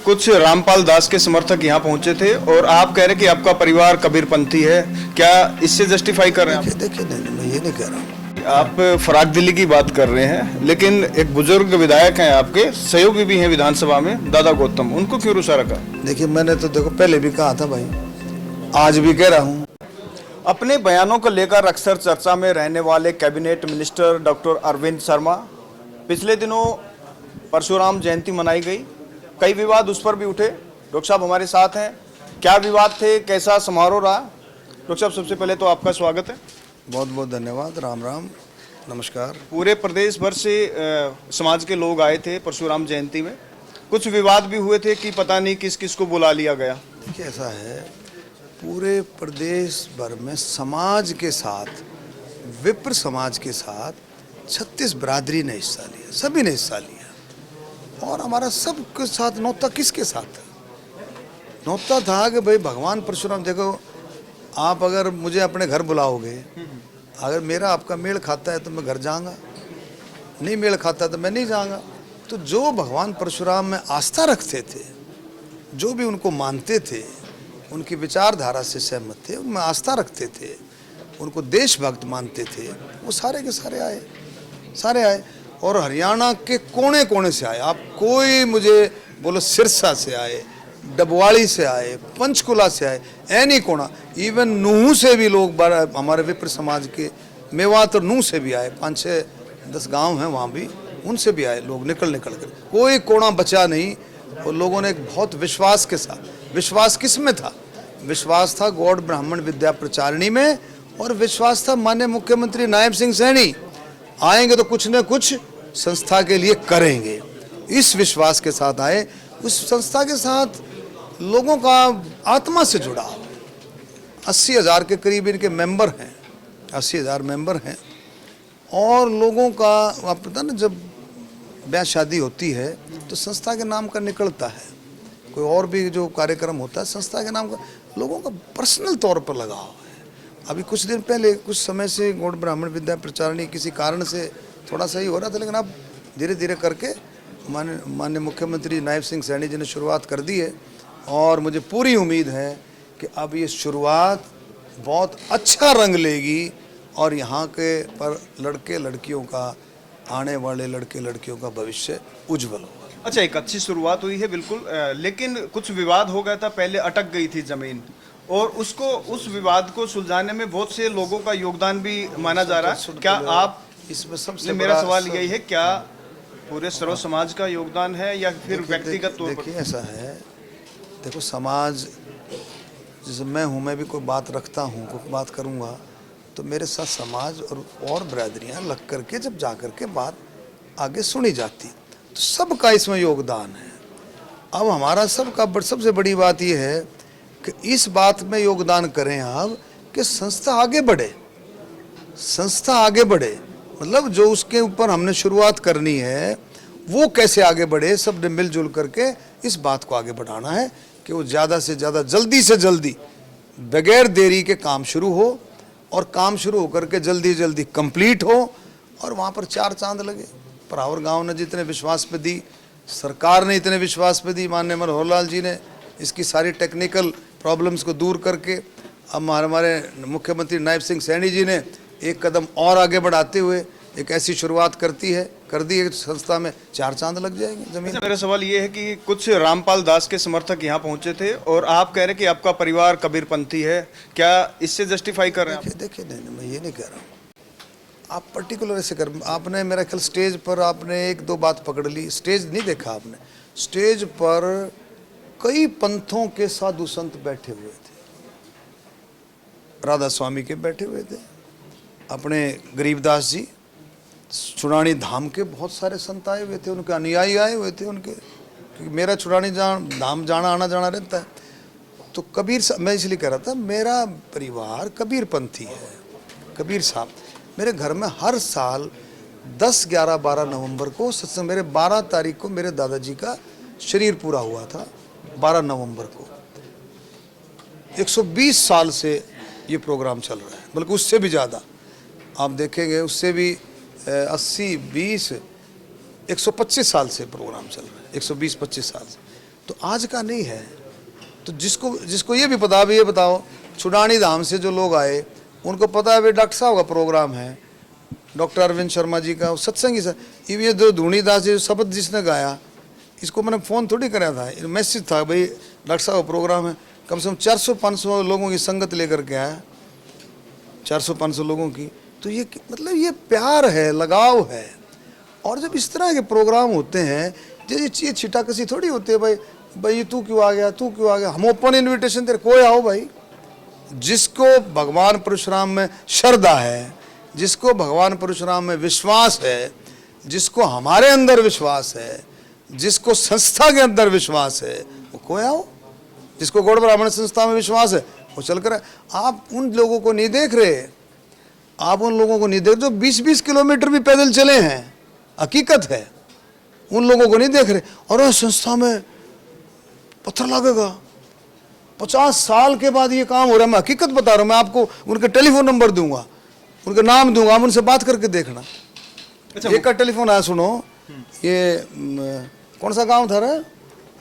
कुछ रामपाल दास के समर्थक यहाँ पहुंचे थे और आप कह रहे हैं कि आपका परिवार कबीरपंथी है, क्या इससे जस्टिफाई कर रहे हैं आप? देखिए नहीं, मैं ये नहीं कह रहा हूँ। आप फराक दिली की बात कर रहे हैं, लेकिन एक बुजुर्ग विधायक हैं, आपके सहयोगी भी हैं विधानसभा में, दादा गौतम, उनको क्यों रुसा रखा? देखिए मैंने तो देखो पहले भी कहा था भाई, आज भी कह रहा हूँ। अपने बयानों को लेकर अक्सर चर्चा में रहने वाले cabinet minister doctor Arvind Sharma, पिछले दिनों परशुराम जयंती मनाई गई, कई विवाद उस पर भी उठे। डॉक्टर साहब हमारे साथ हैं, क्या विवाद थे, कैसा समारोह रहा? डॉक्टर साहब सबसे पहले तो आपका स्वागत है। बहुत बहुत धन्यवाद, राम राम, नमस्कार। पूरे प्रदेश भर से समाज के लोग आए थे परशुराम जयंती में, कुछ विवाद भी हुए थे कि पता नहीं किस किस को बुला लिया गया। देखिए ऐसा है, पूरे प्रदेश भर में समाज के साथ, विप्र समाज के साथ 36 बिरादरी ने हिस्सा लिया, सभी ने हिस्सा लिया। और हमारा सबके साथ नौता किसके साथ था? नौता था कि भाई भगवान परशुराम, देखो आप अगर मुझे अपने घर बुलाओगे, अगर मेरा आपका मेल खाता है तो मैं घर जाऊंगा, नहीं मेल खाता तो मैं नहीं जाऊंगा। तो जो भगवान परशुराम में आस्था रखते थे, जो भी उनको मानते थे, उनकी विचारधारा से सहमत थे, उनमें आस्था रखते थे, उनको देशभक्त मानते थे, वो सारे के सारे आए, सारे आए। और हरियाणा के कोने कोने से आए। आप कोई मुझे बोलो सिरसा से आए, डबवाड़ी से आए, पंचकुला से आए, एनी कोना, इवन नूह से भी लोग, हमारे विप्र समाज के मेवात और नूह से भी आए, 5-6-10 गांव हैं वहाँ भी, उनसे भी आए लोग, निकल कर, कोई कोना बचा नहीं। और लोगों ने एक बहुत विश्वास के साथ, विश्वास किस में था? विश्वास था गौड़ ब्राह्मण विद्या प्रचारिणी में, और विश्वास था माननीय मुख्यमंत्री नायब सिंह सैनी आएंगे तो कुछ न कुछ संस्था के लिए करेंगे। इस विश्वास के साथ आए। उस संस्था के साथ लोगों का आत्मा से जुड़ाव, 80,000 के करीब इनके मेंबर हैं, 80,000 मेंबर हैं। और लोगों का, आप पता ना, जब ब्याह शादी होती है तो संस्था के नाम का निकलता है, कोई और भी जो कार्यक्रम होता है संस्था के नाम का, लोगों का पर्सनल तौर पर लगाव है। अभी कुछ दिन पहले, कुछ समय से गौड़ ब्राह्मण विद्या प्रचारिणी किसी कारण से थोड़ा सा ही हो रहा था, लेकिन अब धीरे धीरे करके माननीय मुख्यमंत्री नायब सिंह सैनी जी ने शुरुआत कर दी है। और मुझे पूरी उम्मीद है कि अब ये शुरुआत बहुत अच्छा रंग लेगी और यहाँ के पर लड़के लड़कियों का, आने वाले लड़के लड़कियों का भविष्य उज्जवल होगा। अच्छा, एक अच्छी शुरुआत हुई है बिल्कुल, लेकिन कुछ विवाद हो गया था, पहले अटक गई थी जमीन, और उसको, उस विवाद को सुलझाने में बहुत से लोगों का योगदान भी माना जा रहा है। क्या आप इसमें सबसे मेरा सवाल यही है, क्या पूरे सर्व समाज का योगदान है या फिर व्यक्तिगत तौर पर? देखिए ऐसा है, देखो समाज, जैसे मैं हूँ, मैं भी कोई बात रखता हूँ, कोई बात करूँगा तो मेरे साथ समाज और बिरादरियाँ लग करके जब जा करके बात आगे सुनी जाती, तो सबका इसमें योगदान है। अब हमारा सबका सबसे बड़ी बात यह है कि इस बात में योगदान करें आप कि संस्था आगे बढ़े, संस्था आगे बढ़े। मतलब जो उसके ऊपर हमने शुरुआत करनी है वो कैसे आगे बढ़े, सब ने मिलजुल करके इस बात को आगे बढ़ाना है कि वो ज़्यादा से ज़्यादा, जल्दी से जल्दी, बगैर देरी के काम शुरू हो, और काम शुरू होकर के जल्दी जल्दी कंप्लीट हो, और वहाँ पर 4 चांद लगे। परावर गांव ने जितने विश्वास पे दी, सरकार ने इतने विश्वास पे दी, माननीय मनोहर लाल जी ने इसकी सारी टेक्निकल प्रॉब्लम्स को दूर करके, अब हमारे मुख्यमंत्री नायब सिंह सैनी जी ने एक कदम और आगे बढ़ाते हुए एक ऐसी शुरुआत कर दी है, संस्था में 4 चांद लग जाएंगे जमीन। अच्छा, मेरा सवाल ये है कि कुछ रामपाल दास के समर्थक यहाँ पहुंचे थे और आप कह रहे हैं कि आपका परिवार कबीरपंथी है, क्या इससे जस्टिफाई कर रहे हैं? देखिए नहीं, मैं ये नहीं कह रहा हूँ। आप पर्टिकुलर ऐसे कर, आपने मेरा ख्याल स्टेज पर आपने 1-2 बात पकड़ ली, स्टेज नहीं देखा आपने। स्टेज पर कई पंथों के साधु संत बैठे हुए थे, राधा स्वामी के बैठे हुए थे, अपने गरीबदास जी, चुरानी धाम के बहुत सारे संत आए हुए थे, उनके अनुयायी आए हुए थे उनके, क्योंकि मेरा चुरानी धाम जाना आना जाना रहता है। तो कबीर, मैं इसलिए कह रहा था, मेरा परिवार कबीरपंथी है। कबीर साहब मेरे घर में हर साल 10, 11, 12 नवंबर को सत्संग, मेरे 12 तारीख को मेरे दादाजी का शरीर पूरा हुआ था, 12 नवंबर को। 120 साल से ये प्रोग्राम चल रहा है, बल्कि उससे भी ज़्यादा आप देखेंगे, उससे भी 80, 20, 125 साल से प्रोग्राम चल रहा है, 120-25 साल से। तो आज का नहीं है। तो जिसको जिसको ये भी पता, भी ये बताओ, छुडानी धाम से जो लोग आए उनको पता है भाई डॉक्टर साहब का प्रोग्राम है, डॉक्टर अरविंद शर्मा जी का सत्संग ही सर। ये जो धूणीदास जी शब्द जिसने गाया, इसको मैंने फ़ोन थोड़ी कराया था, मैसेज था भाई डॉक्टर साहब का प्रोग्राम है। कम से कम 400-500 लोगों की संगत लेकर के आया, 400-500 लोगों की। तो ये मतलब ये प्यार है, लगाव है। और जब इस तरह के प्रोग्राम होते हैं, जैसे ये छिटाकसी थोड़ी होती है भाई तू क्यों आ गया, तू क्यों आ गया। हम ओपन इनविटेशन दे, कोई आओ भाई। जिसको भगवान परशुराम में श्रद्धा है, जिसको भगवान परशुराम में विश्वास है, जिसको हमारे अंदर विश्वास है, जिसको संस्था के अंदर विश्वास है, वो कोई आओ। जिसको गौड़ ब्राह्मण संस्था में विश्वास है वो चल कर। आप उन लोगों को नहीं देख रहे, आप उन लोगों को नहीं देख जो 20-20 किलोमीटर भी पैदल चले हैं, हकीकत है। उन लोगों को नहीं देख रहे। और उस संस्था में पत्थर लगेगा, 50 साल के बाद ये काम हो रहा है। मैं हकीकत बता रहा हूँ, मैं आपको उनके टेलीफोन नंबर दूंगा, उनके नाम दूंगा, आप उनसे बात करके देखना। अच्छा, एक का टेलीफोन आया, सुनो, ये कौन सा गांव था रे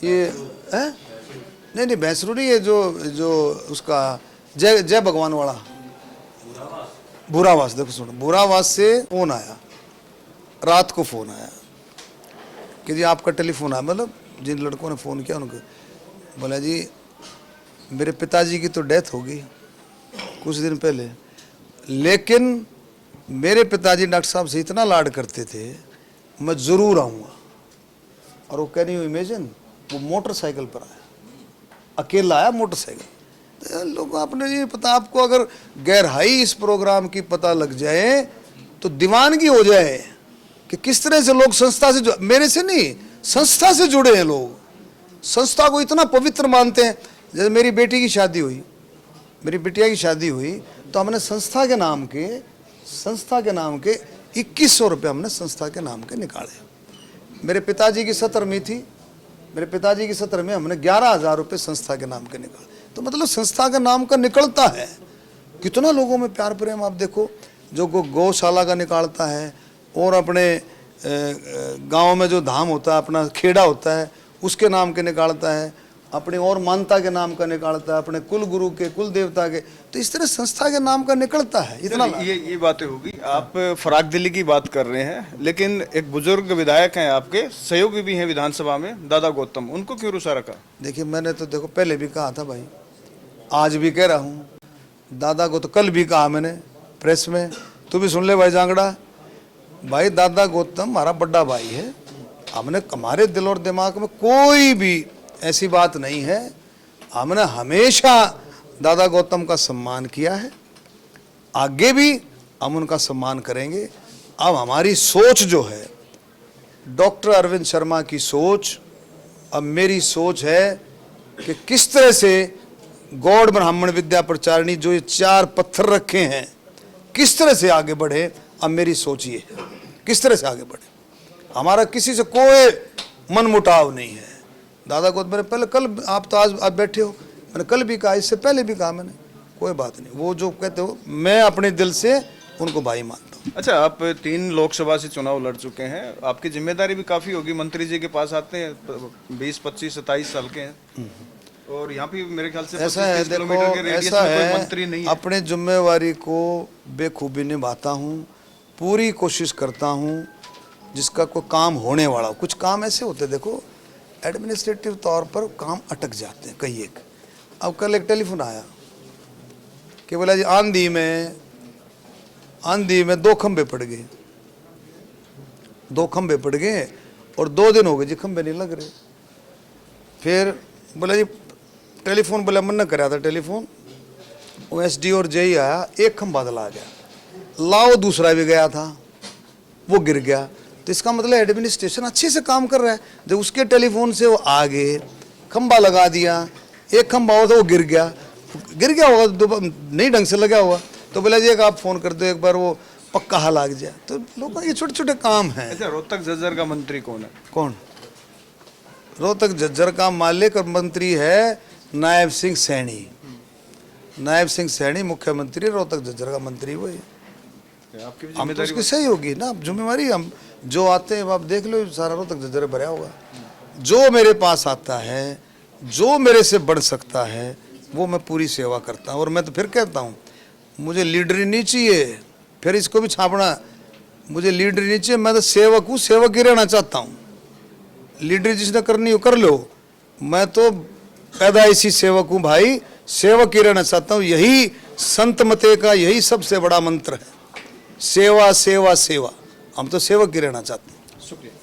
ये है? नहीं भैंसरू नहीं, ये जो उसका जय भगवान वाला भूरावास। देखो सुनो, भूरावास से फोन आया, रात को फोन आया कि जी आपका टेलीफोन आया। मतलब जिन लड़कों ने फ़ोन किया उनको बोला जी मेरे पिताजी की तो डेथ हो गई कुछ दिन पहले, लेकिन मेरे पिताजी डॉक्टर साहब से इतना लाड करते थे, मैं ज़रूर आऊँगा। और वो कैन यू इमेजिन, वो मोटरसाइकिल पर आया, अकेला आया मोटरसाइकिल। तो लोग आपने ये पता, आपको अगर गहराई इस प्रोग्राम की पता लग जाए तो दीवानगी हो जाए कि किस तरह से लोग संस्था से, मेरे से नहीं, संस्था से जुड़े हैं लोग, संस्था को इतना पवित्र मानते हैं। जैसे मेरी बेटी की शादी हुई, मेरी बिटिया की शादी हुई, तो हमने संस्था के नाम के 2100 रुपये हमने संस्था के नाम के निकाले। मेरे पिताजी की 17वीं थी, मेरे पिताजी की 17 में हमने 11,000 रुपये संस्था के नाम के निकाले। तो मतलब संस्था के नाम का निकलता है। कितना लोगों में प्यार प्रेम आप देखो, जो गौशाला का निकालता है, और अपने गांव में जो धाम होता है, अपना खेड़ा होता है, उसके नाम के निकालता है, अपनी और मानता के नाम का निकालता है, अपने कुल गुरु के, कुल देवता के। तो इस तरह संस्था के नाम का निकलता है इतना। ये बातें होगी। आप फराक दिली की बात कर रहे हैं, लेकिन एक बुजुर्ग विधायक हैं, आपके सहयोगी भी हैं विधानसभा में, दादा गौतम, उनको क्यों रुसा रखा? देखिए मैंने तो देखो पहले भी कहा था भाई, आज भी कह रहा हूँ, दादा को तो कल भी कहा मैंने प्रेस में, तू भी सुन ले भाई जांगड़ा। भाई दादा गौतम हमारा बड़ा भाई है, हमने, हमारे दिल और दिमाग में कोई भी ऐसी बात नहीं है। हमने हमेशा दादा गौतम का सम्मान किया है, आगे भी हम उनका सम्मान करेंगे। अब हमारी सोच जो है, डॉक्टर अरविंद शर्मा की सोच, अब मेरी सोच है कि किस तरह से गौड़ ब्राह्मण विद्या प्रचारिणी जो ये 4 पत्थर रखे हैं, किस तरह से आगे बढ़े। अब मेरी सोच ये है किस तरह से आगे बढ़े। हमारा किसी से कोई मनमुटाव नहीं है। दादा को मैंने पहले, कल आप तो आज आप बैठे हो, मैंने कल भी कहा, इससे पहले भी कहा मैंने, कोई बात नहीं, वो जो कहते हो मैं अपने दिल से उनको भाई मानता हूँ। अच्छा, आप 3 लोकसभा से चुनाव लड़ चुके हैं, आपकी जिम्मेदारी भी काफ़ी होगी। मंत्री जी के पास आते हैं, 20, 25, 27 साल के हैं, और यहाँ पे मेरे ख्याल से ऐसा है, देखो ऐसा है, मंत्री नहीं है। अपने जिम्मेवारी को बेखूबी निभाता हूँ, पूरी कोशिश करता हूँ, जिसका कोई काम होने वाला हो। कुछ काम ऐसे होते देखो, एडमिनिस्ट्रेटिव तौर पर काम अटक जाते हैं कई एक। अब कल एक टेलीफोन आया कि बोला जी आंधी में 2 खंबे पड़ गए, 2 खंबे पड़ गए और 2 दिन हो गए जी खंबे नहीं लग रहे। फिर बोला जी टेलीफोन, बोला मन न कराया था टेलीफोन, वो SD और JE आया, 1 खंबा दला गया, लाओ दूसरा भी गया था, वो गिर गया। तो इसका मतलब एडमिनिस्ट्रेशन अच्छे से काम कर रहा है। जब उसके टेलीफोन से वो आगे खंबा लगा दिया, 1 खंबा हुआ था वो गिर गया होगा, नहीं ढंग से लगा हुआ, तो बोला जी एक आप फ़ोन कर दो, एक बार वो पक्का हल आ जाए। तो लोगों के छोटे छोटे काम हैं। अच्छा, रोहतक झज्जर का मंत्री कौन है? कौन? रोहतक झज्जर का मालिक और मंत्री है नायब सिंह सैनी। नायब सिंह सैनी मुख्यमंत्री, रोहतक झज्जर का मंत्री वो है। आपकी भी हम तो जिम्मेदारी उसकी सही होगी ना, जिम्मेवारी हम जो आते हैं आप देख लो, सारा रोहतक झज्जर भरा होगा। जो मेरे पास आता है, जो मेरे से बढ़ सकता है, वो मैं पूरी सेवा करता हूँ। और मैं तो फिर कहता हूँ, मुझे लीडरी नहीं चाहिए, फिर इसको भी छापना, मुझे लीडरी नहीं चाहिए, मैं तो सेवक हूँ, सेवक ही रहना चाहता हूँ। लीडरी जिसने करनी हो कर लो, मैं तो पैदाइशी सेवक हूँ भाई, सेवक ही रहना चाहता हूँ। यही संत मते का यही सबसे बड़ा मंत्र है, सेवा सेवा सेवा। हम तो सेवक ही रहना चाहते हैं। शुक्रिया।